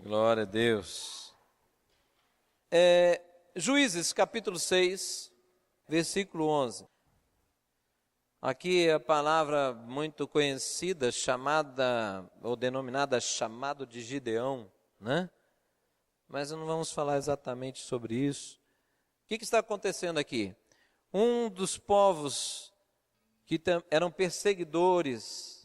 Glória a Deus. Juízes, capítulo 6, versículo 11. Aqui é a palavra muito conhecida, chamada, ou denominada chamado de Gideão, né? Mas não vamos falar exatamente sobre isso. O que está acontecendo aqui? Um dos povos que eram perseguidores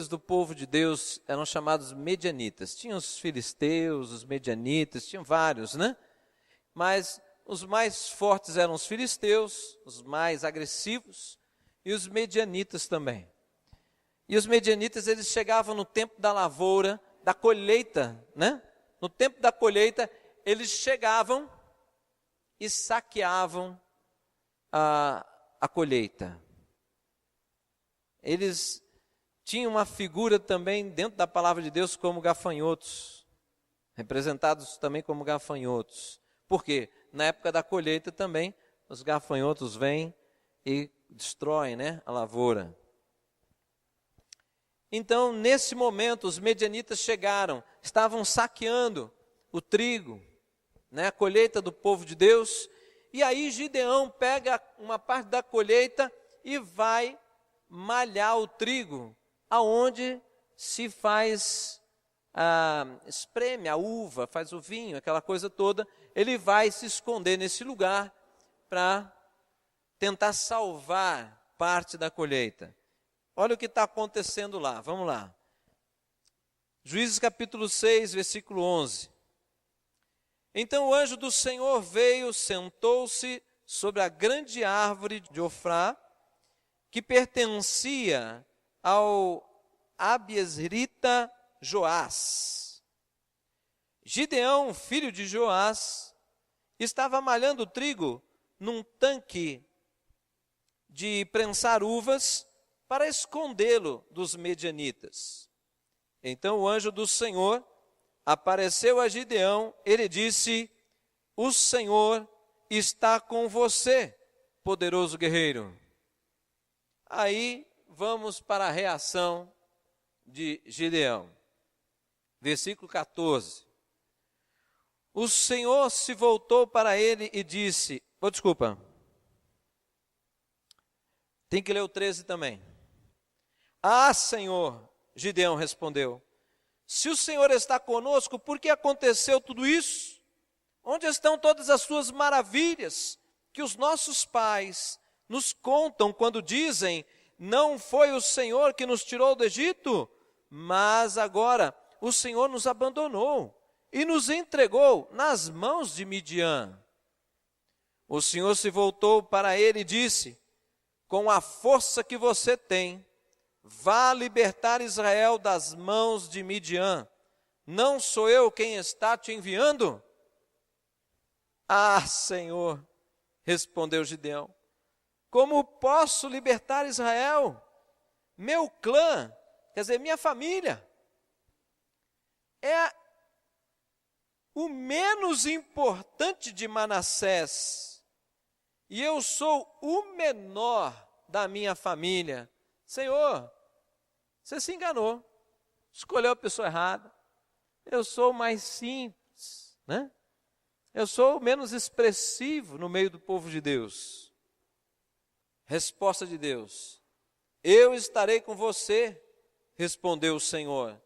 do povo de Deus, eram chamados medianitas. Tinham os filisteus, os medianitas, tinham vários, né? Mas os mais fortes eram os filisteus, os mais agressivos, e os medianitas também. E os medianitas, eles chegavam no tempo da lavoura, da colheita, né? No tempo da colheita, eles chegavam e saqueavam a colheita. Eles tinha uma figura também dentro da palavra de Deus como gafanhotos, representados também como gafanhotos. Por quê? Na época da colheita também, os gafanhotos vêm e destroem, né, a lavoura. Então, nesse momento, os medianitas chegaram, estavam saqueando o trigo, né, a colheita do povo de Deus, e aí Gideão pega uma parte da colheita e vai malhar o trigo, aonde se faz, espreme a uva, faz o vinho, aquela coisa toda. Ele vai se esconder nesse lugar para tentar salvar parte da colheita. Olha o que está acontecendo lá, vamos lá. Juízes capítulo 6, versículo 11. Então o anjo do Senhor veio, sentou-se sobre a grande árvore de Ofrá, que pertencia ao Abiesrita Joás. Gideão, filho de Joás, estava malhando trigo num tanque de prensar uvas para escondê-lo dos medianitas. Então o anjo do Senhor apareceu a Gideão, ele disse: o Senhor está com você, poderoso guerreiro. Aí vamos para a reação de Gideão. Versículo 14. O Senhor se voltou para ele e disse... Tem que ler o 13 também. Ah, Senhor, Gideão respondeu, se o Senhor está conosco, por que aconteceu tudo isso? Onde estão todas as suas maravilhas que os nossos pais nos contam quando dizem: não foi o Senhor que nos tirou do Egito, mas agora o Senhor nos abandonou e nos entregou nas mãos de Midian. O Senhor se voltou para ele e disse: com a força que você tem, vá libertar Israel das mãos de Midian. Não sou eu quem está te enviando? Ah, Senhor, respondeu Gideão, como posso libertar Israel? Meu clã, quer dizer, minha família, é o menos importante de Manassés, e eu sou o menor da minha família. Senhor, você se enganou, escolheu a pessoa errada. Eu sou mais simples, né? Eu sou menos expressivo no meio do povo de Deus. Resposta de Deus: eu estarei com você, respondeu o Senhor.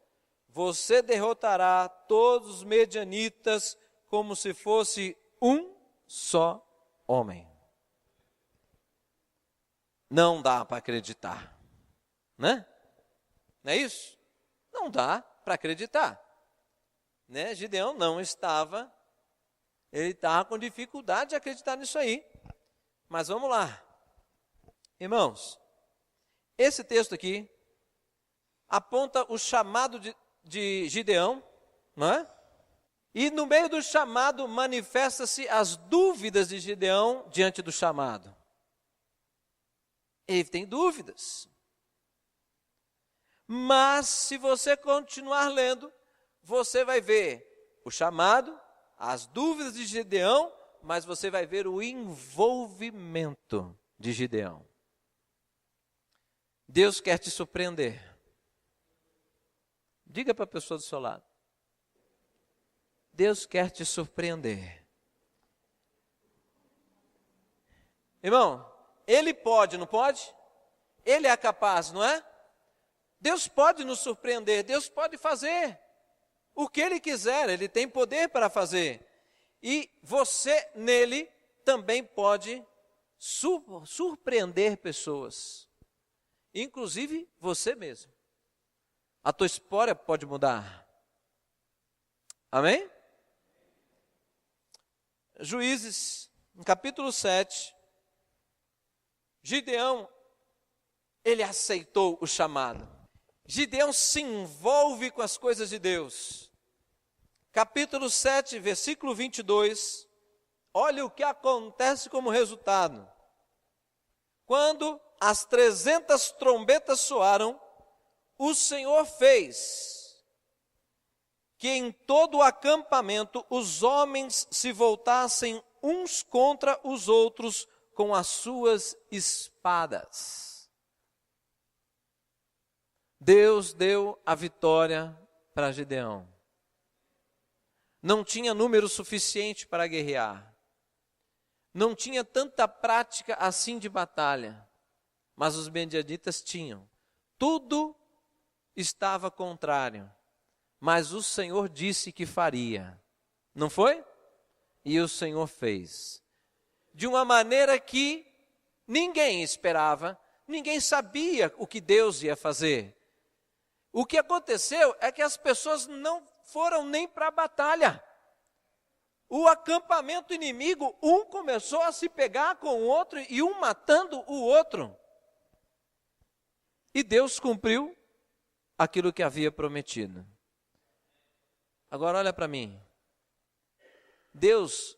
Você derrotará todos os medianitas como se fosse um só homem. Não dá para acreditar, né? Não é isso? Não dá para acreditar, né? Gideão não estava, ele estava com dificuldade de acreditar nisso aí. Mas vamos lá. Irmãos, esse texto aqui aponta o chamado de Gideão, não é? E no meio do chamado manifesta-se as dúvidas de Gideão diante do chamado. Ele tem dúvidas. Mas se você continuar lendo, você vai ver o chamado, as dúvidas de Gideão, mas você vai ver o envolvimento de Gideão. Deus quer te surpreender. Diga para a pessoa do seu lado: Deus quer te surpreender. Irmão, Ele pode, não pode? Ele é capaz, não é? Deus pode nos surpreender, Deus pode fazer o que Ele quiser, Ele tem poder para fazer. E você, nele, também pode surpreender pessoas, inclusive você mesmo. A tua história pode mudar. Amém? Juízes, no capítulo 7, Gideão, ele aceitou o chamado. Gideão se envolve com as coisas de Deus. Capítulo 7, versículo 22, olha o que acontece como resultado. Quando as 300 trombetas soaram, o Senhor fez que em todo o acampamento os homens se voltassem uns contra os outros com as suas espadas. Deus deu a vitória para Gideão. Não tinha número suficiente para guerrear. Não tinha tanta prática assim de batalha. Mas os medianitas tinham. Tudo estava contrário. Mas o Senhor disse que faria. Não foi? E o Senhor fez. De uma maneira que ninguém esperava, ninguém sabia o que Deus ia fazer. O que aconteceu é que as pessoas não foram nem para a batalha. O acampamento inimigo, um começou a se pegar com o outro e um matando o outro. E Deus cumpriu aquilo que havia prometido. Agora olha para mim. Deus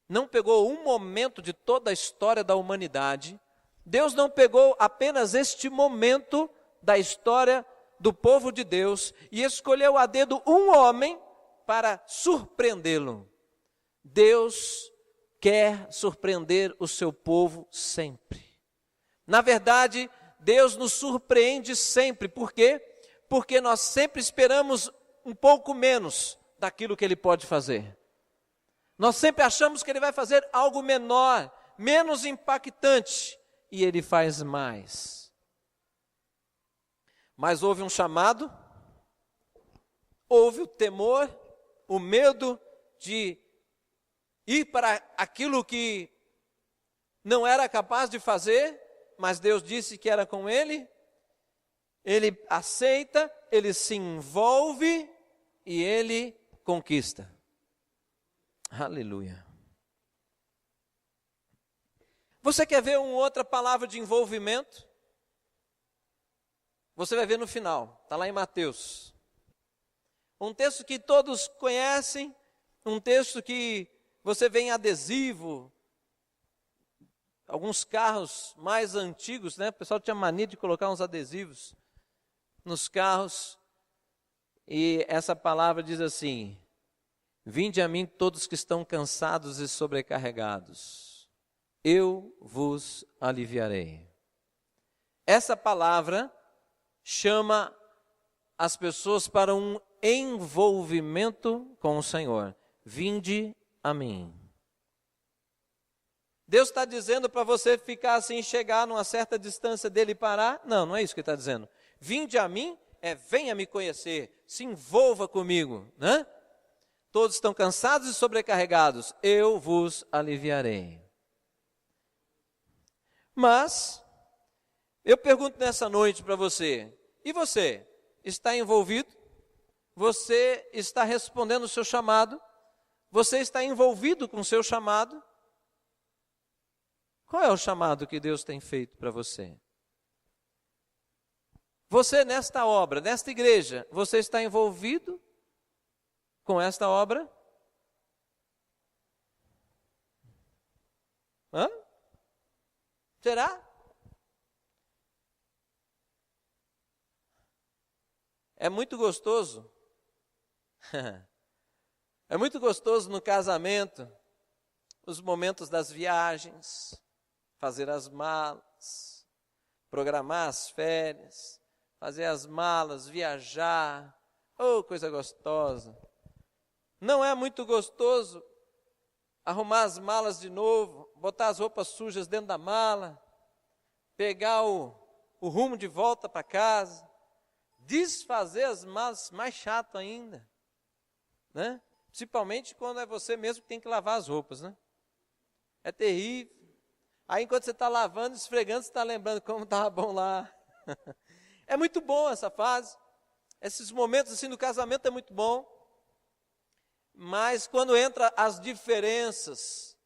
não pegou um momento de toda a história da humanidade. Deus não pegou apenas este momento da história do povo de Deus e escolheu a dedo um homem para surpreendê-lo. Deus quer surpreender o seu povo sempre. Na verdade, Deus nos surpreende sempre. Por quê? Porque nós sempre esperamos um pouco menos daquilo que Ele pode fazer. Nós sempre achamos que Ele vai fazer algo menor, menos impactante, e Ele faz mais. Mas houve um chamado, houve o temor, o medo de ir para aquilo que não era capaz de fazer, mas Deus disse que era com ele. Ele aceita, ele se envolve e ele conquista. Aleluia. Você quer ver uma outra palavra de envolvimento? Você vai ver no final, está lá em Mateus. Um texto que todos conhecem, um texto que você vê em adesivo. Alguns carros mais antigos, né? O pessoal tinha mania de colocar uns adesivos nos carros. E essa palavra diz assim: vinde a mim todos que estão cansados e sobrecarregados, eu vos aliviarei. Essa palavra chama as pessoas para um envolvimento com o Senhor. Vinde a mim. Deus está dizendo para você ficar assim, chegar numa certa distância dele e parar? Não, não é isso que ele está dizendo. Vinde a mim venha me conhecer, se envolva comigo, né? Todos estão cansados e sobrecarregados, eu vos aliviarei. Mas eu pergunto nessa noite para você, e você? Está envolvido? Você está respondendo o seu chamado? Você está envolvido com o seu chamado? Qual é o chamado que Deus tem feito para você? Você nesta obra, nesta igreja, você está envolvido com esta obra? Hã? Será? É muito gostoso. É muito gostoso no casamento, os momentos das viagens, fazer as malas, programar as férias, fazer as malas, viajar. Oh, coisa gostosa. Não é muito gostoso arrumar as malas de novo, botar as roupas sujas dentro da mala, pegar o rumo de volta para casa, desfazer as malas, mais chato ainda, né? Principalmente quando é você mesmo que tem que lavar as roupas, né? É terrível. Aí enquanto você está lavando, esfregando, você está lembrando como estava bom lá. É muito bom essa fase. Esses momentos assim do casamento é muito bom. Mas quando entra as diferenças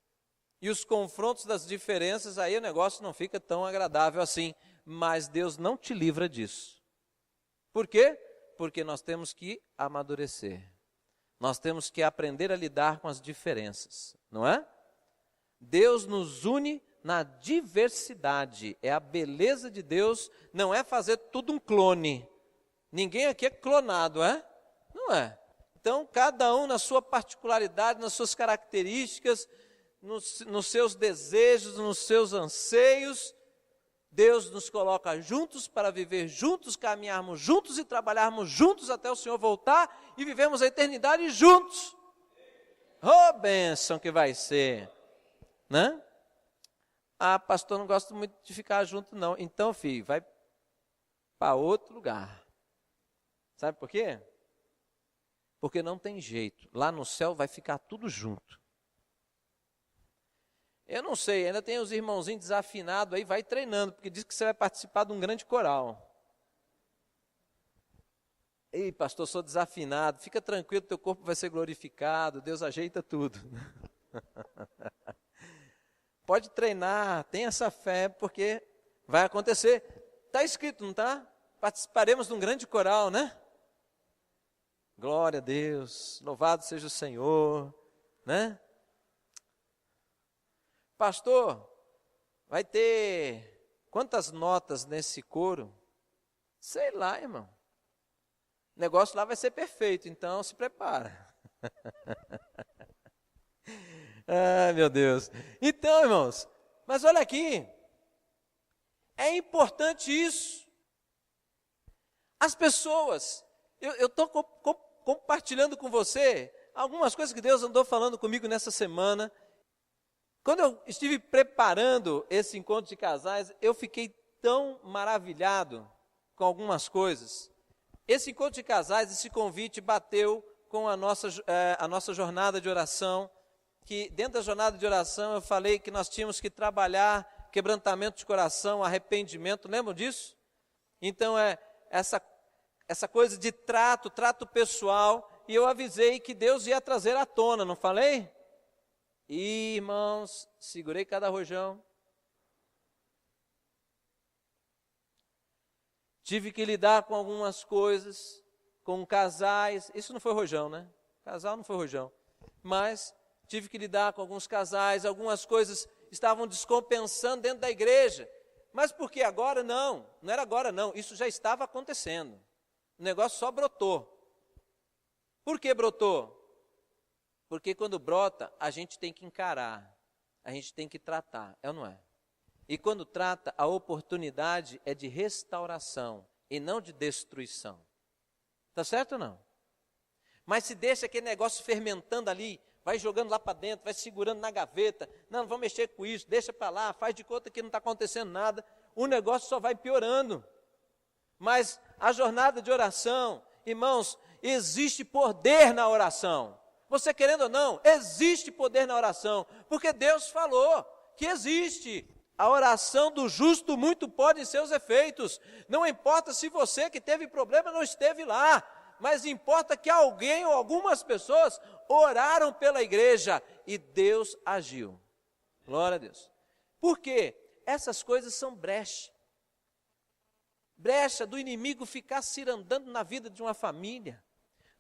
e os confrontos das diferenças, aí o negócio não fica tão agradável assim. Mas Deus não te livra disso. Por quê? Porque nós temos que amadurecer. Nós temos que aprender a lidar com as diferenças, não é? Deus nos une na diversidade. É a beleza de Deus, não é fazer tudo um clone. Ninguém aqui é clonado, é? Não é. Então, cada um na sua particularidade, nas suas características, nos seus desejos, nos seus anseios, Deus nos coloca juntos para viver juntos, caminharmos juntos e trabalharmos juntos até o Senhor voltar e vivemos a eternidade juntos. Oh, bênção que vai ser, né? Ah, pastor, não gosto muito de ficar junto não. Então, filho, vai para outro lugar. Sabe por quê? Porque não tem jeito. Lá no céu vai ficar tudo junto. Eu não sei, ainda tem os irmãozinhos desafinados aí, vai treinando, porque diz que você vai participar de um grande coral. Ei, pastor, sou desafinado. Fica tranquilo, teu corpo vai ser glorificado, Deus ajeita tudo. Pode treinar, tenha essa fé, porque vai acontecer. Está escrito, não está? Participaremos de um grande coral, né? Glória a Deus, louvado seja o Senhor, né? Pastor, vai ter quantas notas nesse coro? Sei lá, irmão. O negócio lá vai ser perfeito, então se prepara. Ai, meu Deus. Então, irmãos, mas olha aqui, é importante isso. As pessoas, eu estou compartilhando com você algumas coisas que Deus andou falando comigo nessa semana. Quando eu estive preparando esse encontro de casais, eu fiquei tão maravilhado com algumas coisas. Esse encontro de casais, esse convite bateu com a nossa jornada de oração, que dentro da jornada de oração eu falei que nós tínhamos que trabalhar quebrantamento de coração, arrependimento, lembram disso? Então essa coisa de trato pessoal, e eu avisei que Deus ia trazer à tona, não falei? E, irmãos, segurei cada rojão. Tive que lidar com algumas coisas, com casais. Isso não foi rojão, né? Casal não foi rojão. Mas tive que lidar com alguns casais, algumas coisas estavam descompensando dentro da igreja. Mas por que agora? Não era agora não, isso já estava acontecendo. O negócio só brotou. Por que brotou? Porque quando brota, a gente tem que encarar, a gente tem que tratar, é ou não é? E quando trata, a oportunidade é de restauração e não de destruição. Está certo ou não? Mas se deixa aquele negócio fermentando ali, vai jogando lá para dentro, vai segurando na gaveta, não vamos mexer com isso, deixa para lá, faz de conta que não está acontecendo nada, o negócio só vai piorando. Mas a jornada de oração, irmãos, existe poder na oração. Você querendo ou não, existe poder na oração, porque Deus falou que existe. A oração do justo muito pode em seus efeitos. Não importa se você que teve problema não esteve lá, mas importa que alguém ou algumas pessoas oraram pela igreja e Deus agiu. Glória a Deus. Por quê? Essas coisas são brecha. Brecha do inimigo ficar cirandando na vida de uma família,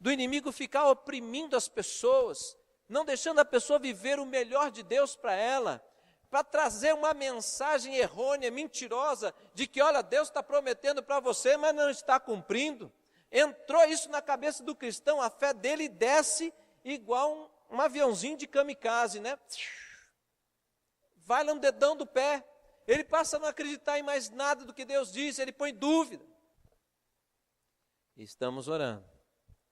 do inimigo ficar oprimindo as pessoas, não deixando a pessoa viver o melhor de Deus para ela, para trazer uma mensagem errônea, mentirosa, de que olha, Deus está prometendo para você, mas não está cumprindo. Entrou isso na cabeça do cristão, a fé dele desce igual um aviãozinho de kamikaze, né? Vai lá no dedão do pé, ele passa a não acreditar em mais nada do que Deus diz, ele põe dúvida. Estamos orando.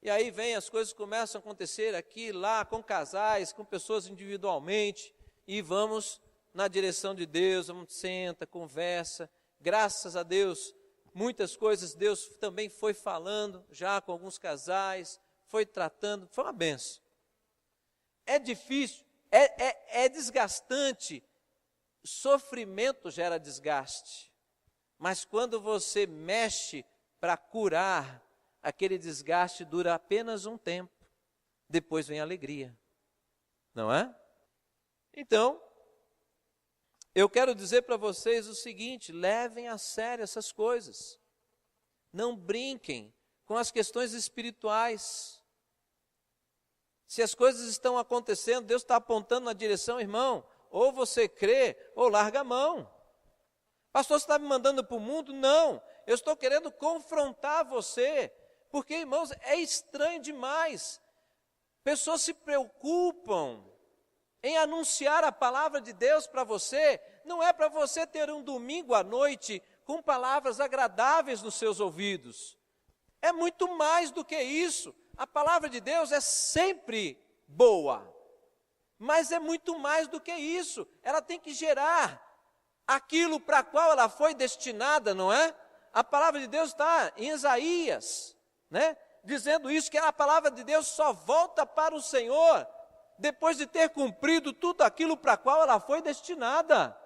E aí vem, as coisas começam a acontecer aqui, lá, com casais, com pessoas individualmente, e vamos na direção de Deus, vamos, senta, conversa. Graças a Deus, muitas coisas Deus também foi falando, já com alguns casais, foi tratando, foi uma benção. É difícil, é desgastante, sofrimento gera desgaste, mas quando você mexe para curar, aquele desgaste dura apenas um tempo, depois vem a alegria, não é? Então, eu quero dizer para vocês o seguinte: levem a sério essas coisas, não brinquem com as questões espirituais. Se as coisas estão acontecendo, Deus está apontando na direção, irmão, ou você crê, ou larga a mão. Pastor, você está me mandando para o mundo? Não, eu estou querendo confrontar você, porque, irmãos, é estranho demais. Pessoas se preocupam em anunciar a palavra de Deus para você, não é para você ter um domingo à noite com palavras agradáveis nos seus ouvidos. É muito mais do que isso. A palavra de Deus é sempre boa, mas é muito mais do que isso. Ela tem que gerar aquilo para qual ela foi destinada, não é? A palavra de Deus está em Isaías, né? Dizendo isso, que a palavra de Deus só volta para o Senhor depois de ter cumprido tudo aquilo para qual ela foi destinada.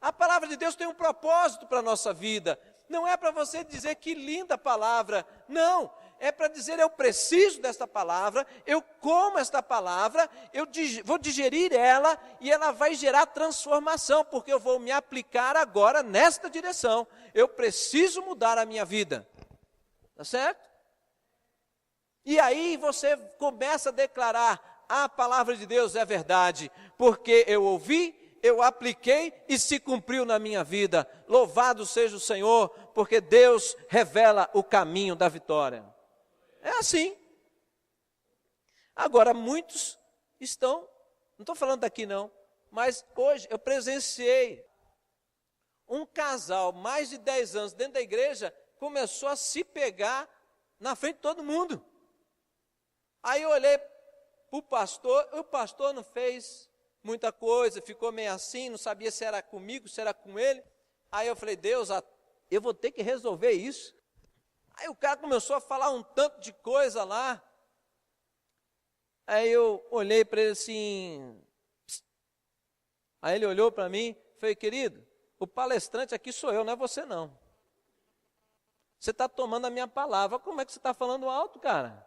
A palavra de Deus tem um propósito para a nossa vida. Não é para você dizer que linda palavra, não. É para dizer, eu preciso desta palavra, eu como esta palavra, eu vou digerir ela e ela vai gerar transformação, porque eu vou me aplicar agora nesta direção. Eu preciso mudar a minha vida. Tá certo? E aí você começa a declarar, a palavra de Deus é verdade, porque eu ouvi, eu apliquei e se cumpriu na minha vida. Louvado seja o Senhor, porque Deus revela o caminho da vitória. É assim. Agora, muitos estão, não estou falando daqui não, mas hoje eu presenciei um casal, mais de 10 anos, dentro da igreja, começou a se pegar na frente de todo mundo. Aí eu olhei para o pastor não fez muita coisa, ficou meio assim, não sabia se era comigo, se era com ele. Aí eu falei, Deus, eu vou ter que resolver isso. Aí o cara começou a falar um tanto de coisa lá. Aí eu olhei para ele assim. Psst. Aí ele olhou para mim e falei, querido, o palestrante aqui sou eu, não é você não. Você está tomando a minha palavra. Como é que você está falando alto, cara?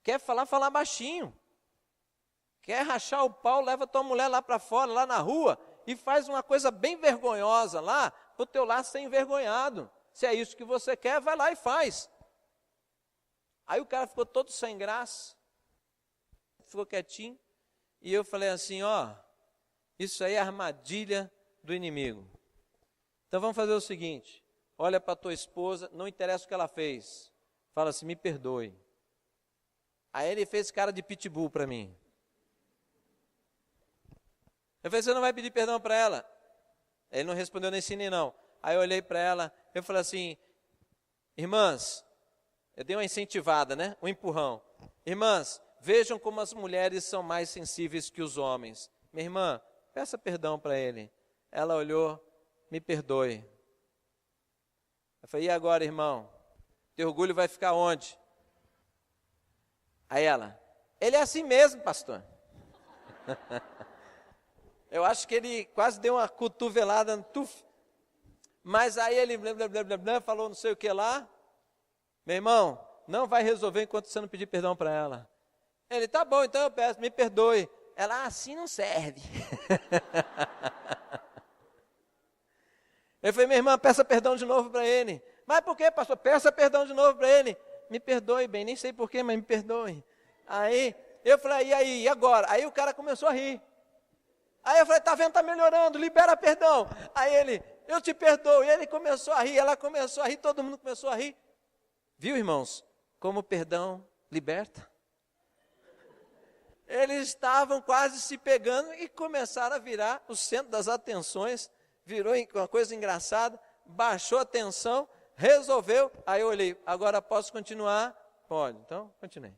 Quer falar, fala baixinho. Quer rachar o pau, leva tua mulher lá para fora, lá na rua, e faz uma coisa bem vergonhosa lá, para o teu lar ser envergonhado. Se é isso que você quer, vai lá e faz. Aí o cara ficou todo sem graça, ficou quietinho, e eu falei assim, ó, isso aí é armadilha do inimigo. Então vamos fazer o seguinte, olha para tua esposa, não interessa o que ela fez, fala assim, me perdoe. Aí ele fez cara de pitbull para mim. Eu falei, você não vai pedir perdão para ela? Ele não respondeu nem sim nem não. Aí eu olhei para ela, eu falei assim, irmãs, eu dei uma incentivada, né? Um empurrão. Irmãs, vejam como as mulheres são mais sensíveis que os homens. Minha irmã, peça perdão para ele. Ela olhou, me perdoe. Eu falei, e agora, irmão? Teu orgulho vai ficar onde? Aí ela, ele é assim mesmo, pastor. Eu acho que ele quase deu uma cotovelada no tuf. Mas aí ele falou não sei o que lá. Meu irmão, não vai resolver enquanto você não pedir perdão para ela. Ele, tá bom, então eu peço, me perdoe. Ela, assim não serve. Eu falei, minha irmã, peça perdão de novo para ele. Mas por que, pastor? Peça perdão de novo para ele. Me perdoe bem, nem sei porquê, mas me perdoe. Aí eu falei, e aí, e agora? Aí o cara começou a rir. Aí eu falei, tá vendo, tá melhorando, libera perdão. Aí ele, eu te perdoo. E ele começou a rir, ela começou a rir, todo mundo começou a rir. Viu, irmãos, como o perdão liberta? Eles estavam quase se pegando e começaram a virar o centro das atenções. Virou uma coisa engraçada, baixou a tensão, resolveu. Aí eu olhei, agora posso continuar? Pode, então continue.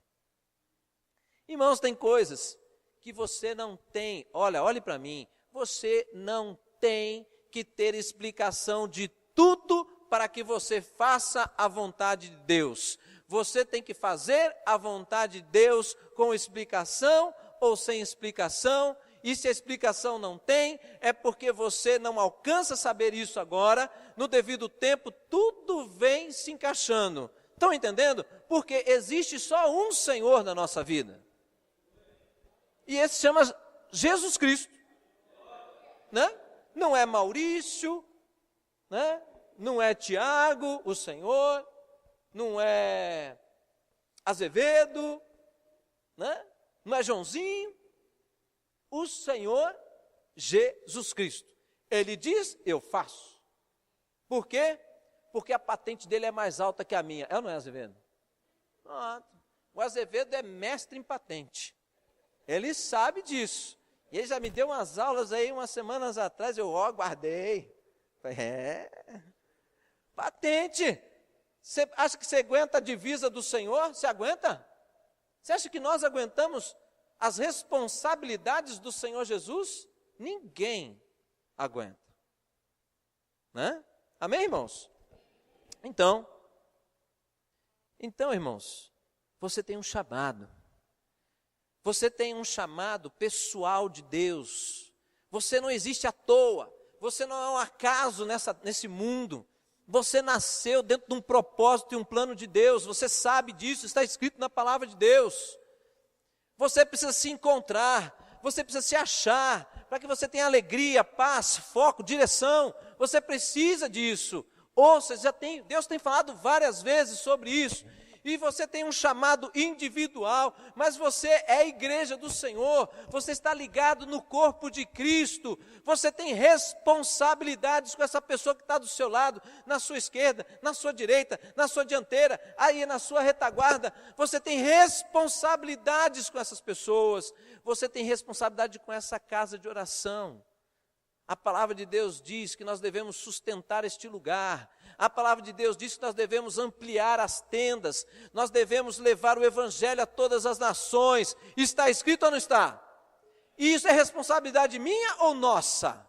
Irmãos, tem coisas que você não tem, olhe para mim, você não tem que ter explicação de tudo para que você faça a vontade de Deus. Você tem que fazer a vontade de Deus com explicação ou sem explicação, e se a explicação não tem, é porque você não alcança saber isso agora, no devido tempo, tudo vem se encaixando. Estão entendendo? Porque existe só um Senhor na nossa vida. E esse se chama Jesus Cristo. Né? Não é Maurício, né? Não é Tiago, o Senhor, não é Azevedo, né? Não é Joãozinho. O Senhor Jesus Cristo. Ele diz, eu faço. Por quê? Porque a patente dele é mais alta que a minha. É ou não é, Azevedo? Pronto. O Azevedo é mestre em patente. Ele sabe disso. E ele já me deu umas aulas aí umas semanas atrás, eu guardei. Falei, patente. Você acha que você aguenta a divisa do Senhor? Você aguenta? Você acha que nós aguentamos as responsabilidades do Senhor Jesus? Ninguém aguenta. Né? Amém, irmãos? Então, irmãos, você tem um chamado. Você tem um chamado pessoal de Deus. Você não existe à toa. Você não é um acaso nesse mundo. Você nasceu dentro de um propósito e um plano de Deus. Você sabe disso, está escrito na palavra de Deus. Você precisa se encontrar. Você precisa se achar. Para que você tenha alegria, paz, foco, direção. Você precisa disso. Ouça, Deus tem falado várias vezes sobre isso. E você tem um chamado individual, mas você é a igreja do Senhor, você está ligado no corpo de Cristo, você tem responsabilidades com essa pessoa que está do seu lado, na sua esquerda, na sua direita, na sua dianteira, aí na sua retaguarda, você tem responsabilidades com essas pessoas, você tem responsabilidade com essa casa de oração. A palavra de Deus diz que nós devemos sustentar este lugar. A palavra de Deus diz que nós devemos ampliar as tendas. Nós devemos levar o evangelho a todas as nações. Está escrito ou não está? E isso é responsabilidade minha ou nossa?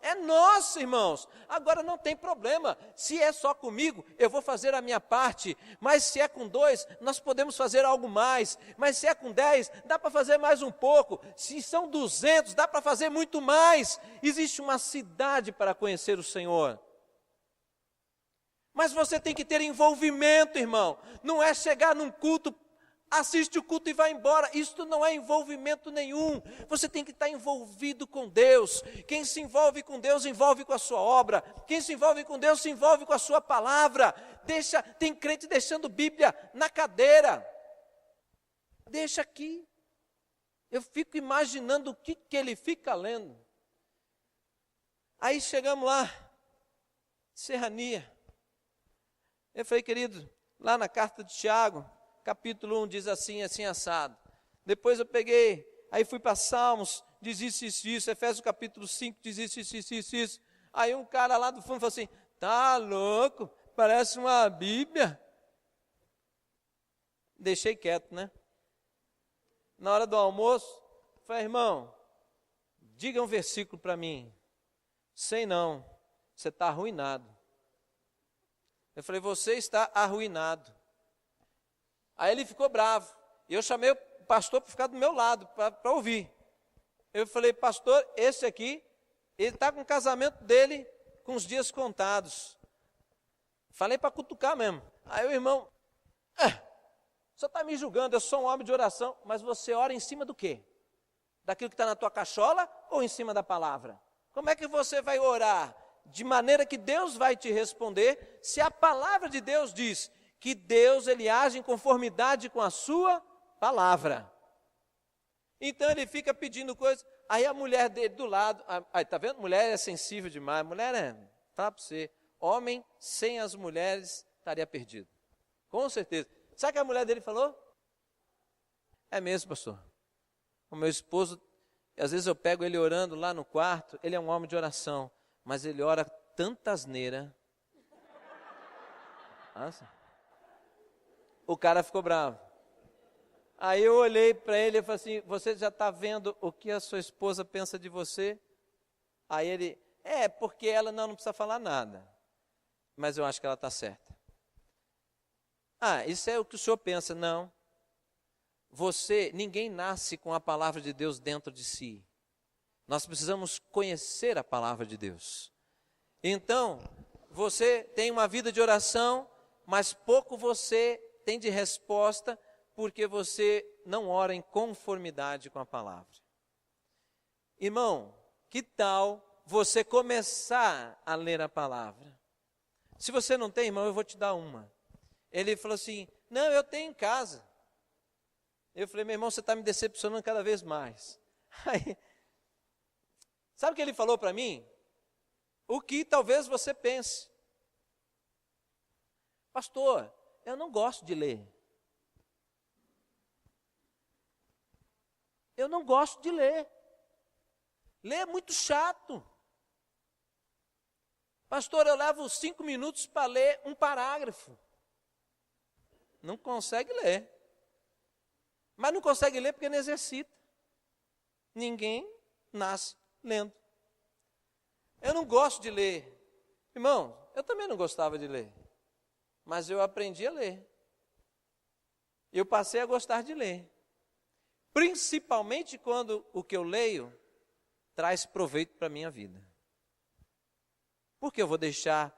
É nossa, irmãos. Agora não tem problema. Se é só comigo, eu vou fazer a minha parte. Mas se é com 2, nós podemos fazer algo mais. Mas se é com 10, dá para fazer mais um pouco. Se são 200, dá para fazer muito mais. Existe uma cidade para conhecer o Senhor. Mas você tem que ter envolvimento, irmão. Não é chegar num culto, assiste o culto e vai embora. Isso não é envolvimento nenhum. Você tem que estar envolvido com Deus. Quem se envolve com Deus, envolve com a sua obra. Quem se envolve com Deus, se envolve com a sua palavra. Tem crente deixando Bíblia na cadeira. Deixa aqui. Eu fico imaginando o que ele fica lendo. Aí chegamos lá, Serrania. Eu falei, querido, lá na carta de Tiago, capítulo 1 diz assim, assim assado. Depois eu peguei, aí fui para Salmos, diz isso. Efésios capítulo 5 diz isso. Aí um cara lá do fundo falou assim, tá louco, parece uma Bíblia. Deixei quieto, né? Na hora do almoço, falei, irmão, diga um versículo para mim. Sei não, você está arruinado. Eu falei, você está arruinado. Aí ele ficou bravo. E eu chamei o pastor para ficar do meu lado, para ouvir. Eu falei, pastor, esse aqui, ele está com o casamento dele com os dias contados. Falei para cutucar mesmo. Aí o irmão, você está me julgando, eu sou um homem de oração, mas você ora em cima do quê? Daquilo que está na tua cachola ou em cima da palavra? Como é que você vai orar de maneira que Deus vai te responder, se a palavra de Deus diz que Deus ele age em conformidade com a sua palavra? Então ele fica pedindo coisas, aí a mulher dele do lado, aí tá vendo? Mulher é sensível demais, mulher fala para você, homem sem as mulheres estaria perdido, com certeza. Sabe o que a mulher dele falou? É mesmo, pastor. O meu esposo, às vezes eu pego ele orando lá no quarto, ele é um homem de oração, mas ele ora tanta asneira. Nossa. O cara ficou bravo. Aí eu olhei para ele e falei assim, você já está vendo o que a sua esposa pensa de você? Aí ele, porque ela não precisa falar nada. Mas eu acho que ela está certa. Isso é o que o senhor pensa. Não. Ninguém nasce com a palavra de Deus dentro de si. Nós precisamos conhecer a palavra de Deus. Então, você tem uma vida de oração, mas pouco você tem de resposta, porque você não ora em conformidade com a palavra. Irmão, que tal você começar a ler a palavra? Se você não tem, irmão, eu vou te dar uma. Ele falou assim, não, eu tenho em casa. Eu falei, meu irmão, você está me decepcionando cada vez mais. Aí, sabe o que ele falou para mim? O que talvez você pense. Pastor, eu não gosto de ler. Eu não gosto de ler. Ler é muito chato. Pastor, eu levo 5 minutos para ler um parágrafo. Não consegue ler. Mas não consegue ler porque não exercita. Ninguém nasce lendo. Eu não gosto de ler. Irmão, eu também não gostava de ler. Mas eu aprendi a ler. Eu passei a gostar de ler. Principalmente quando o que eu leio traz proveito para a minha vida. Por que eu vou deixar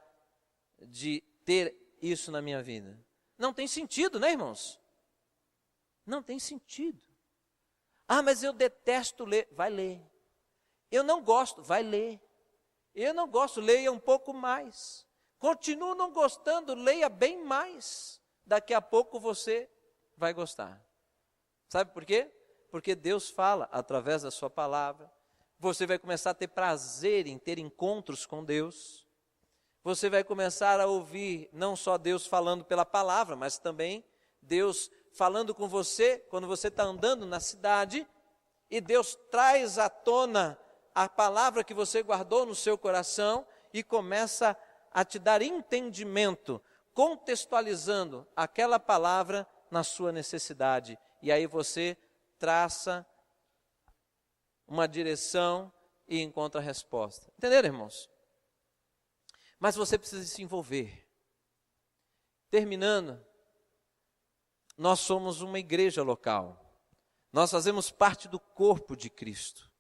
de ter isso na minha vida? Não tem sentido, né, irmãos? Não tem sentido. Mas eu detesto ler. Vai ler. Eu não gosto. Vai ler. Eu não gosto. Leia um pouco mais. Continua não gostando. Leia bem mais. Daqui a pouco você vai gostar. Sabe por quê? Porque Deus fala através da sua palavra. Você vai começar a ter prazer em ter encontros com Deus. Você vai começar a ouvir não só Deus falando pela palavra, mas também Deus falando com você quando você está andando na cidade. E Deus traz à tona a palavra que você guardou no seu coração e começa a te dar entendimento, contextualizando aquela palavra na sua necessidade. E aí você traça uma direção e encontra a resposta. Entenderam, irmãos? Mas você precisa se envolver. Terminando, nós somos uma igreja local. Nós fazemos parte do corpo de Cristo.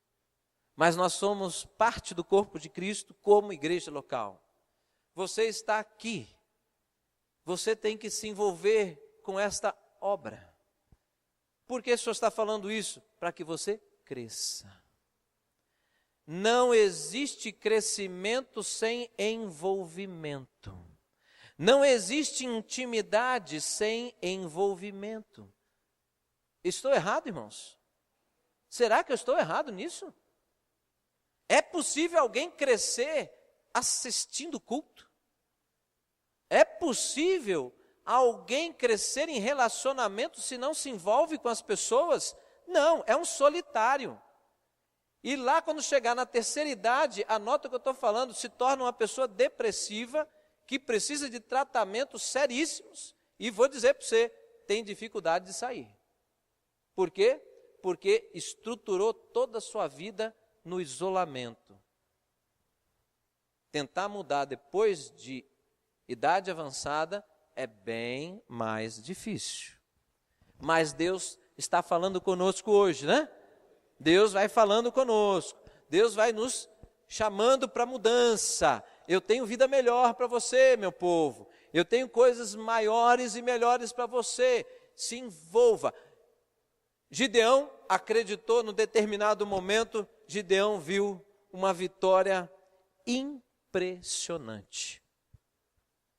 Mas nós somos parte do corpo de Cristo como igreja local. Você está aqui. Você tem que se envolver com esta obra. Por que o Senhor está falando isso? Para que você cresça. Não existe crescimento sem envolvimento. Não existe intimidade sem envolvimento. Estou errado, irmãos? Será que eu estou errado nisso? É possível alguém crescer assistindo culto? É possível alguém crescer em relacionamento se não se envolve com as pessoas? Não, é um solitário. E lá quando chegar na terceira idade, anota o que eu estou falando, se torna uma pessoa depressiva, que precisa de tratamentos seríssimos. E vou dizer para você, tem dificuldade de sair. Por quê? Porque estruturou toda a sua vida no isolamento. Tentar mudar depois de idade avançada é bem mais difícil. Mas Deus está falando conosco hoje, né? Deus vai falando conosco. Deus vai nos chamando para mudança. Eu tenho vida melhor para você, meu povo. Eu tenho coisas maiores e melhores para você. Se envolva. Gideão acreditou num determinado momento. Gideão viu uma vitória impressionante.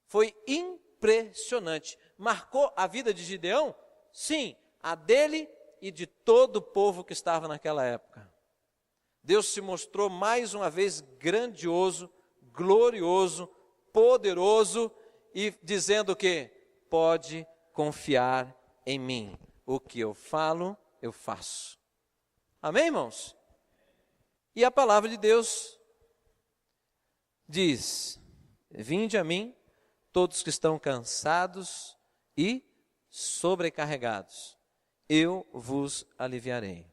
Foi impressionante. Marcou a vida de Gideão? Sim, a dele e de todo o povo que estava naquela época. Deus se mostrou mais uma vez grandioso, glorioso, poderoso e dizendo que pode confiar em mim. O que eu falo, eu faço. Amém, irmãos? E a palavra de Deus diz: vinde a mim, todos que estão cansados e sobrecarregados, eu vos aliviarei.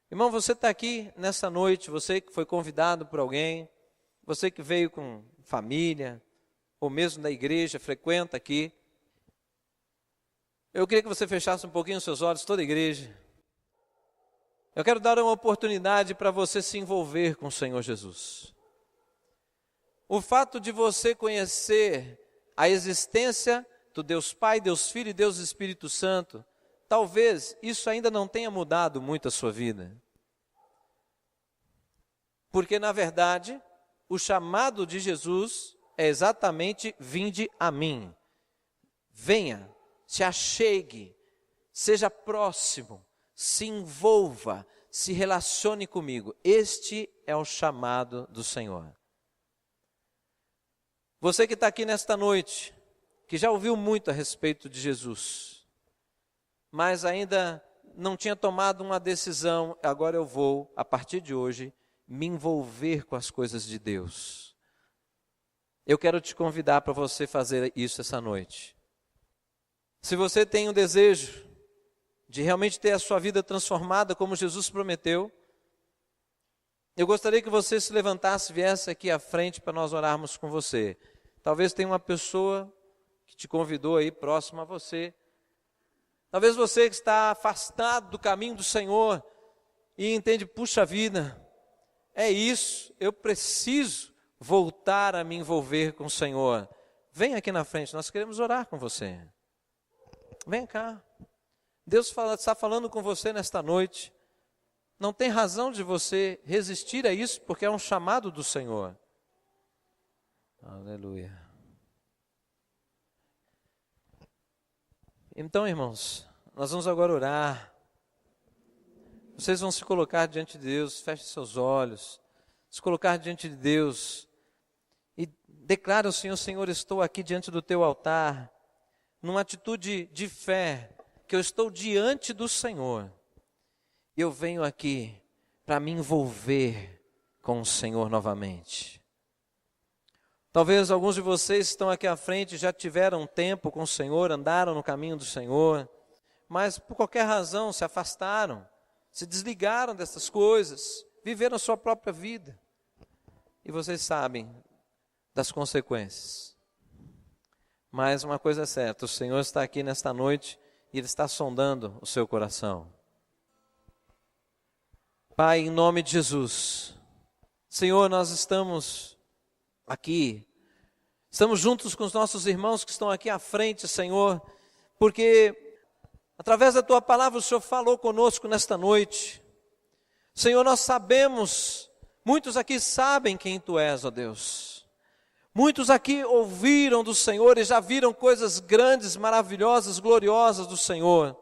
Irmão, você está aqui nessa noite, você que foi convidado por alguém, você que veio com família, ou mesmo da igreja, frequenta aqui. Eu queria que você fechasse um pouquinho os seus olhos, toda a igreja. Eu quero dar uma oportunidade para você se envolver com o Senhor Jesus. O fato de você conhecer a existência do Deus Pai, Deus Filho e Deus Espírito Santo, talvez isso ainda não tenha mudado muito a sua vida. Porque, na verdade, o chamado de Jesus é exatamente: vinde a mim. Venha, se achegue, seja próximo, se envolva, se relacione comigo. Este é o chamado do Senhor. Você que está aqui nesta noite, que já ouviu muito a respeito de Jesus, mas ainda não tinha tomado uma decisão: agora eu vou, a partir de hoje, me envolver com as coisas de Deus. Eu quero te convidar para você fazer isso essa noite. Se você tem um desejo de realmente ter a sua vida transformada como Jesus prometeu, eu gostaria que você se levantasse e viesse aqui à frente para nós orarmos com você. Talvez tenha uma pessoa que te convidou aí próximo a você. Talvez você que está afastado do caminho do Senhor e entende: puxa vida, é isso, eu preciso voltar a me envolver com o Senhor. Vem aqui na frente, nós queremos orar com você. Vem cá. Deus está falando com você nesta noite. Não tem razão de você resistir a isso, porque é um chamado do Senhor. Aleluia. Então, irmãos, nós vamos agora orar. Vocês vão se colocar diante de Deus, feche seus olhos, se colocar diante de Deus e declara ao Senhor: Senhor, estou aqui diante do teu altar, numa atitude de fé, que eu estou diante do Senhor. Eu venho aqui para me envolver com o Senhor novamente. Talvez alguns de vocês que estão aqui à frente já tiveram tempo com o Senhor, andaram no caminho do Senhor, mas por qualquer razão se afastaram, se desligaram dessas coisas, viveram a sua própria vida. E vocês sabem das consequências. Mas uma coisa é certa: o Senhor está aqui nesta noite e Ele está sondando o seu coração. Pai, em nome de Jesus, Senhor, nós estamos aqui, estamos juntos com os nossos irmãos que estão aqui à frente, Senhor, porque através da Tua palavra o Senhor falou conosco nesta noite. Senhor, nós sabemos, muitos aqui sabem quem Tu és, ó Deus. Muitos aqui ouviram do Senhor e já viram coisas grandes, maravilhosas, gloriosas do Senhor.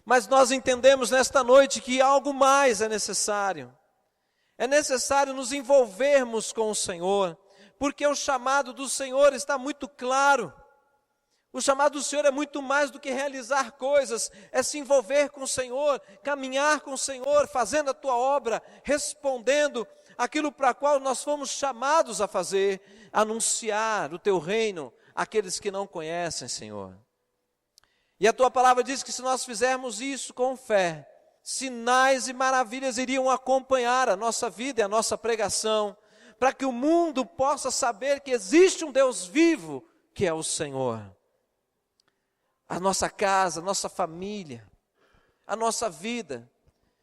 Mas nós entendemos nesta noite que algo mais é necessário. É necessário nos envolvermos com o Senhor, porque o chamado do Senhor está muito claro. O chamado do Senhor é muito mais do que realizar coisas, é se envolver com o Senhor, caminhar com o Senhor, fazendo a Tua obra, respondendo aquilo para qual nós fomos chamados a fazer, anunciar o Teu reino àqueles que não conhecem, Senhor. E a Tua palavra diz que se nós fizermos isso com fé, sinais e maravilhas iriam acompanhar a nossa vida e a nossa pregação, para que o mundo possa saber que existe um Deus vivo, que é o Senhor. A nossa casa, a nossa família, a nossa vida,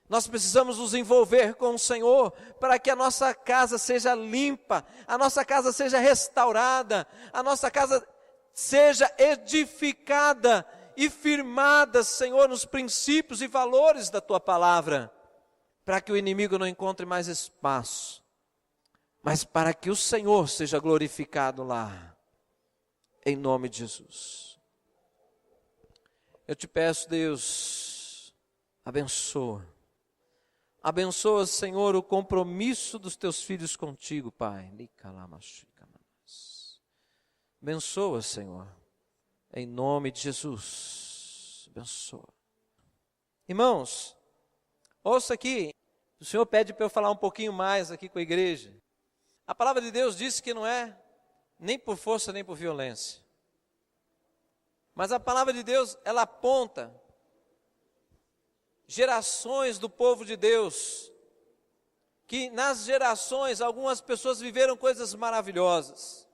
nós precisamos nos envolver com o Senhor, para que a nossa casa seja limpa, a nossa casa seja restaurada, a nossa casa seja edificada e firmada, Senhor, nos princípios e valores da Tua palavra, para que o inimigo não encontre mais espaço, mas para que o Senhor seja glorificado lá, em nome de Jesus. Eu te peço, Deus, abençoa, Senhor, o compromisso dos Teus filhos contigo, Pai. Abençoa, Senhor, em nome de Jesus, abençoa. Irmãos, ouça aqui, o Senhor pede para eu falar um pouquinho mais aqui com a igreja. A palavra de Deus diz que não é nem por força nem por violência, Mas a palavra de Deus, ela aponta gerações do povo de Deus, que nas gerações algumas pessoas viveram coisas maravilhosas.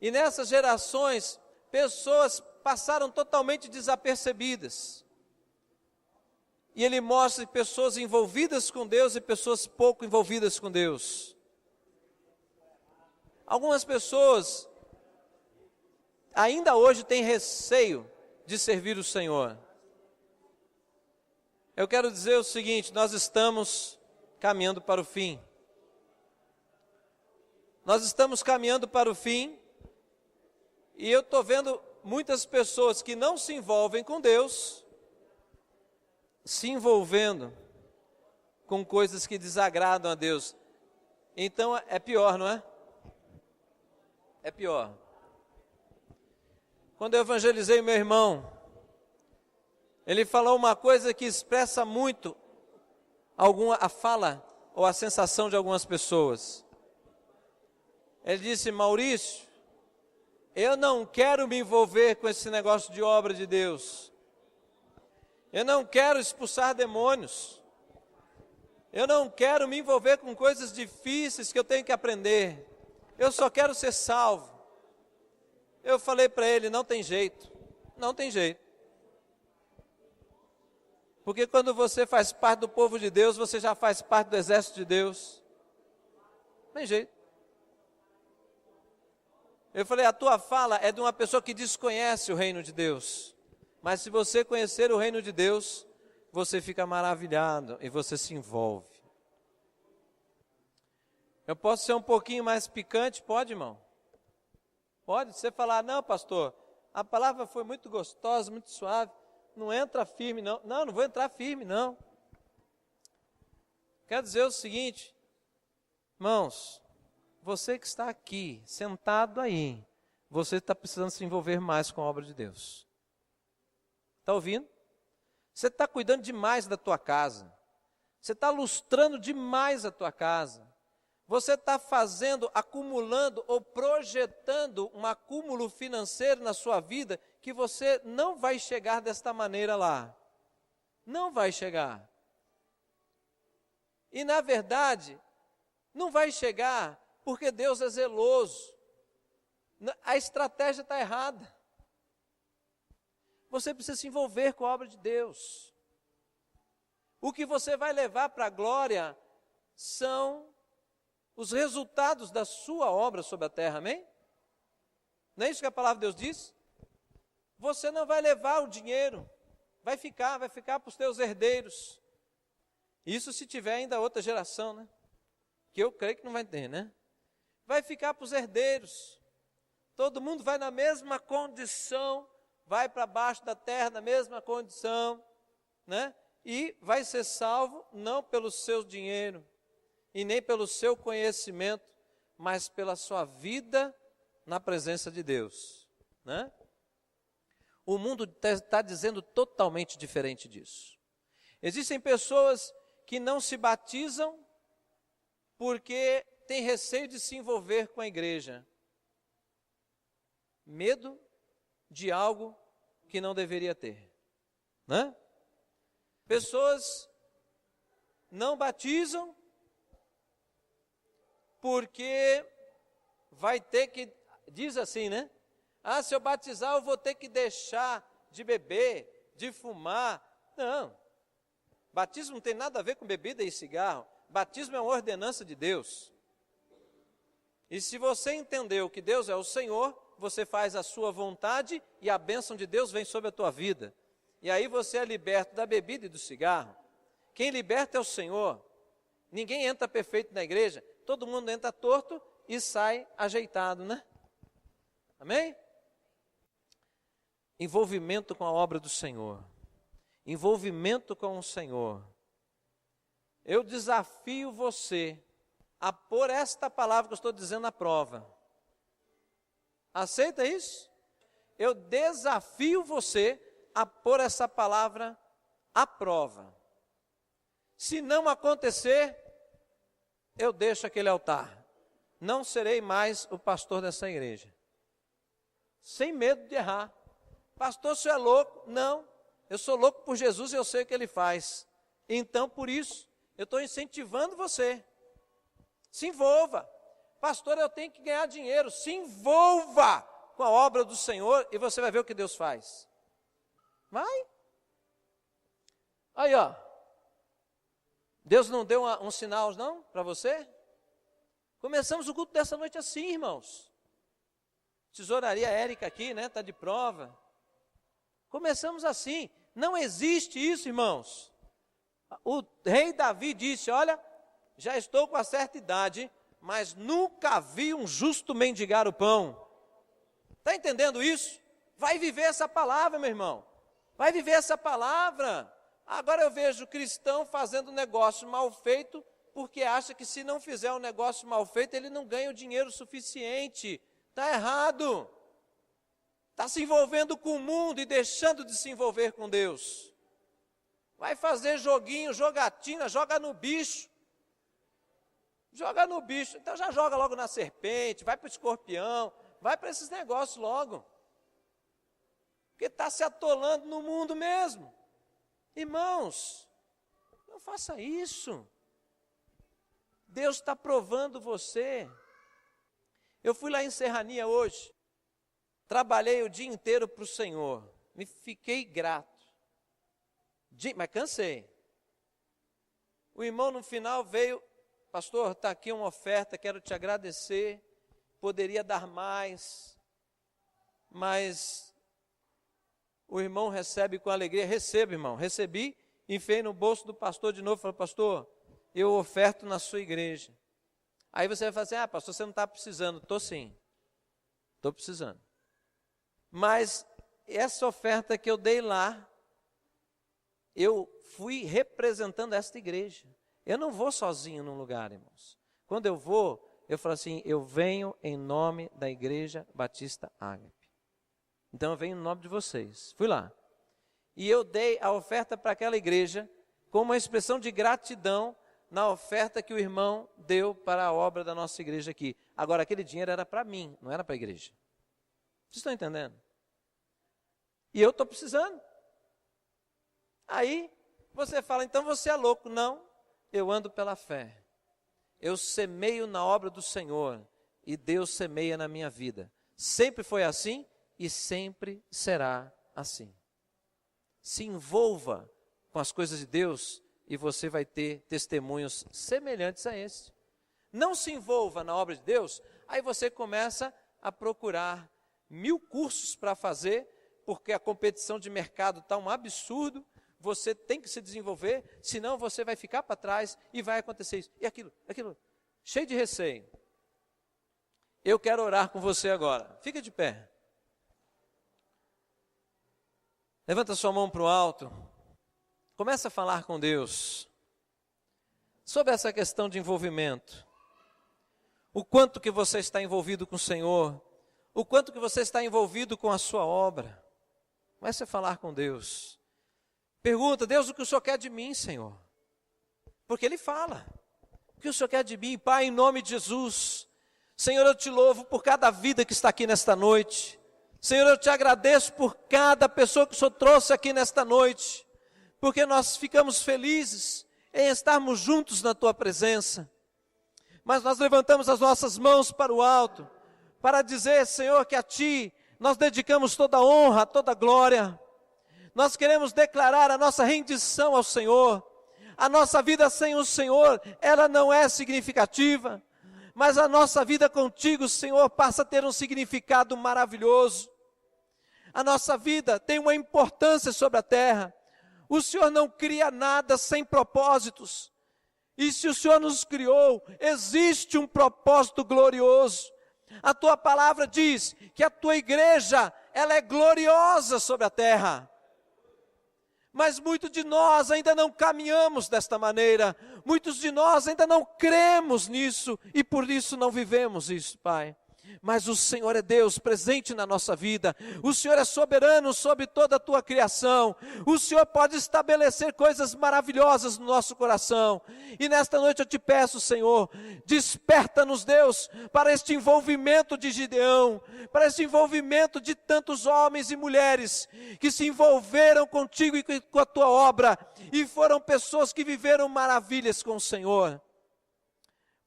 E nessas gerações, pessoas passaram totalmente desapercebidas. E ele mostra pessoas envolvidas com Deus e pessoas pouco envolvidas com Deus. Algumas pessoas ainda hoje têm receio de servir o Senhor. Eu quero dizer o seguinte: nós estamos caminhando para o fim. Nós estamos caminhando para o fim, e eu estou vendo muitas pessoas que não se envolvem com Deus, se envolvendo com coisas que desagradam a Deus. Então é pior, não é? É pior. Quando eu evangelizei meu irmão, ele falou uma coisa que expressa muito a fala ou a sensação de algumas pessoas. Ele disse: Maurício, eu não quero me envolver com esse negócio de obra de Deus. Eu não quero expulsar demônios. Eu não quero me envolver com coisas difíceis que eu tenho que aprender. Eu só quero ser salvo. Eu falei para ele: não tem jeito, não tem jeito. Porque quando você faz parte do povo de Deus, você já faz parte do exército de Deus. Não tem jeito. Eu falei: a tua fala é de uma pessoa que desconhece o reino de Deus. Mas se você conhecer o reino de Deus, você fica maravilhado e você se envolve. Eu posso ser um pouquinho mais picante? Pode, irmão? Pode? Você falar: não, pastor, a palavra foi muito gostosa, muito suave. Não entra firme, não. Não, não vou entrar firme, não. Quero dizer o seguinte, irmãos, você que está aqui, sentado aí, você está precisando se envolver mais com a obra de Deus. Está ouvindo? Você está cuidando demais da tua casa. Você está lustrando demais a tua casa. Você está fazendo, acumulando ou projetando um acúmulo financeiro na sua vida que você não vai chegar desta maneira lá. Não vai chegar. E na verdade, não vai chegar porque Deus é zeloso. A estratégia está errada. Você precisa se envolver com a obra de Deus. O que você vai levar para a glória são os resultados da sua obra sobre a terra, amém? Não é isso que a palavra de Deus diz? Você não vai levar o dinheiro, vai ficar para os teus herdeiros. Isso se tiver ainda outra geração, né? Que eu creio que não vai ter, né? Vai ficar para os herdeiros. Todo mundo vai na mesma condição, vai para baixo da terra na mesma condição, né? E vai ser salvo não pelo seu dinheiro, e nem pelo seu conhecimento, mas pela sua vida na presença de Deus, né? O mundo está dizendo totalmente diferente disso. Existem pessoas que não se batizam porque têm receio de se envolver com a igreja. Medo de algo que não deveria ter, né? Pessoas não batizam porque vai ter que, diz assim, né? Ah, se eu batizar eu vou ter que deixar de beber, de fumar. Não, batismo não tem nada a ver com bebida e cigarro. Batismo é uma ordenança de Deus. E se você entendeu que Deus é o Senhor, você faz a sua vontade e a bênção de Deus vem sobre a tua vida. E aí você é liberto da bebida e do cigarro. Quem liberta é o Senhor. Ninguém entra perfeito na igreja. Todo mundo entra torto e sai ajeitado, né? Amém? Envolvimento com a obra do Senhor. Envolvimento com o Senhor. Eu desafio você a pôr esta palavra que eu estou dizendo à prova. Aceita isso? Eu desafio você a pôr essa palavra à prova. Se não acontecer, eu deixo aquele altar. Não serei mais o pastor dessa igreja. Sem medo de errar. Pastor, o senhor é louco? Não, eu sou louco por Jesus e eu sei o que Ele faz. Então, por isso, eu estou incentivando você. Se envolva. Pastor, eu tenho que ganhar dinheiro. Se envolva com a obra do Senhor e você vai ver o que Deus faz. Vai. Aí, ó. Deus não deu um sinal, não, para você? Começamos o culto dessa noite assim, irmãos. Tesouraria Érica aqui, né? Está de prova. Começamos assim. Não existe isso, irmãos. O rei Davi disse, olha, já estou com uma certa idade, mas nunca vi um justo mendigar o pão. Está entendendo isso? Vai viver essa palavra, meu irmão. Vai viver essa palavra. Agora eu vejo cristão fazendo negócio mal feito, porque acha que se não fizer um negócio mal feito, ele não ganha o dinheiro suficiente. Está errado. Está se envolvendo com o mundo e deixando de se envolver com Deus. Vai fazer joguinho, jogatina, joga no bicho. Joga no bicho, então já joga logo na serpente, vai para o escorpião, vai para esses negócios logo. Porque está se atolando no mundo mesmo. Irmãos, não faça isso. Deus está provando você. Eu fui lá em Serrania hoje, trabalhei o dia inteiro para o Senhor, me fiquei grato, mas cansei. O irmão no final veio, pastor, está aqui uma oferta, quero te agradecer, poderia dar mais, mas o irmão recebe com alegria. Recebo, irmão, recebi, enfiei no bolso do pastor de novo, falei, pastor, eu oferto na sua igreja. Aí você vai falar assim, pastor, você não está precisando. Estou sim, estou precisando. Mas essa oferta que eu dei lá, eu fui representando esta igreja. Eu não vou sozinho num lugar, irmãos. Quando eu vou, eu falo assim, eu venho em nome da Igreja Batista Ágape. Então eu venho em nome de vocês. Fui lá. E eu dei a oferta para aquela igreja como uma expressão de gratidão na oferta que o irmão deu para a obra da nossa igreja aqui. Agora, aquele dinheiro era para mim, não era para a igreja. Vocês estão entendendo? E eu estou precisando. Aí, você fala, então você é louco. Não, eu ando pela fé. Eu semeio na obra do Senhor e Deus semeia na minha vida. Sempre foi assim e sempre será assim. Se envolva com as coisas de Deus e você vai ter testemunhos semelhantes a esse. Não se envolva na obra de Deus, aí você começa a procurar 1000 cursos para fazer, porque a competição de mercado está um absurdo, você tem que se desenvolver, senão você vai ficar para trás e vai acontecer isso. E aquilo, cheio de receio. Eu quero orar com você agora. Fica de pé. Levanta sua mão para o alto. Começa a falar com Deus sobre essa questão de envolvimento. O quanto que você está envolvido com o Senhor, o quanto que você está envolvido com a sua obra. Comece a falar com Deus. Pergunta, Deus, o que o Senhor quer de mim, Senhor? Porque Ele fala. O que o Senhor quer de mim? Pai, em nome de Jesus. Senhor, eu te louvo por cada vida que está aqui nesta noite. Senhor, eu te agradeço por cada pessoa que o Senhor trouxe aqui nesta noite. Porque nós ficamos felizes em estarmos juntos na Tua presença. Mas nós levantamos as nossas mãos para o alto, para dizer, Senhor, que a Ti nós dedicamos toda a honra, toda a glória. Nós queremos declarar a nossa rendição ao Senhor. A nossa vida sem o Senhor, ela não é significativa. Mas a nossa vida contigo, Senhor, passa a ter um significado maravilhoso. A nossa vida tem uma importância sobre a terra. O Senhor não cria nada sem propósitos. E se o Senhor nos criou, existe um propósito glorioso. A Tua palavra diz que a Tua igreja, ela é gloriosa sobre a terra. Mas muitos de nós ainda não caminhamos desta maneira. Muitos de nós ainda não cremos nisso e por isso não vivemos isso, Pai. mas o Senhor é Deus presente na nossa vida. O Senhor é soberano sobre toda a tua criação. O Senhor pode estabelecer coisas maravilhosas no nosso coração. E nesta noite eu te peço, Senhor, desperta-nos, Deus, para este envolvimento de Gideão, para este envolvimento de tantos homens e mulheres que se envolveram contigo e com a tua obra, e foram pessoas que viveram maravilhas com o Senhor.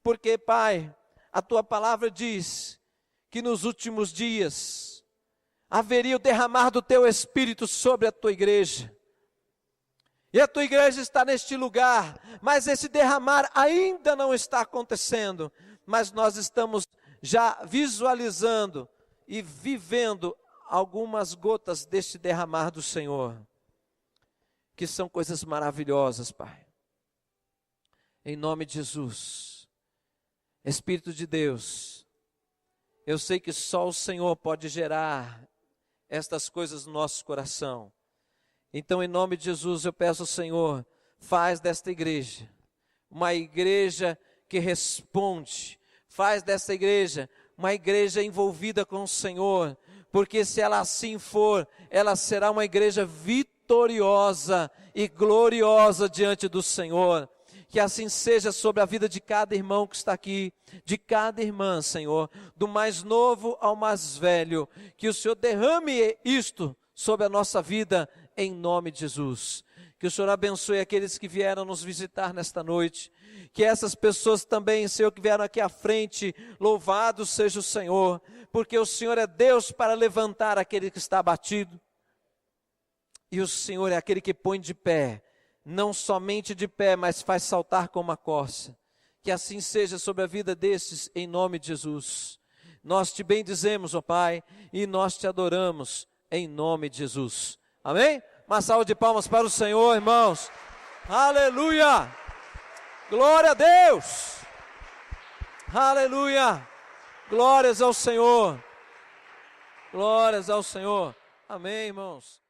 Porque, Pai, a tua palavra diz que nos últimos dias haveria o derramar do teu Espírito sobre a tua igreja. E a tua igreja está neste lugar, mas esse derramar ainda não está acontecendo. Mas nós estamos já visualizando e vivendo algumas gotas deste derramar do Senhor, que são coisas maravilhosas, Pai. Em nome de Jesus, Espírito de Deus, eu sei que só o Senhor pode gerar estas coisas no nosso coração. Então, em nome de Jesus, eu peço ao Senhor, faz desta igreja uma igreja que responde, faz desta igreja uma igreja envolvida com o Senhor, porque se ela assim for, ela será uma igreja vitoriosa e gloriosa diante do Senhor. Que assim seja sobre a vida de cada irmão que está aqui, de cada irmã, Senhor, do mais novo ao mais velho, que o Senhor derrame isto sobre a nossa vida, em nome de Jesus. Que o Senhor abençoe aqueles que vieram nos visitar nesta noite, que essas pessoas também, Senhor, que vieram aqui à frente, louvado seja o Senhor, porque o Senhor é Deus para levantar aquele que está abatido, e o Senhor é aquele que põe de pé, não somente de pé, mas faz saltar como a corça. Que assim seja sobre a vida desses, em nome de Jesus. Nós te bendizemos, ó Pai, e nós te adoramos, em nome de Jesus. Amém? Uma salva de palmas para o Senhor, irmãos. Aleluia! Glória a Deus! Aleluia! Glórias ao Senhor! Glórias ao Senhor! Amém, irmãos?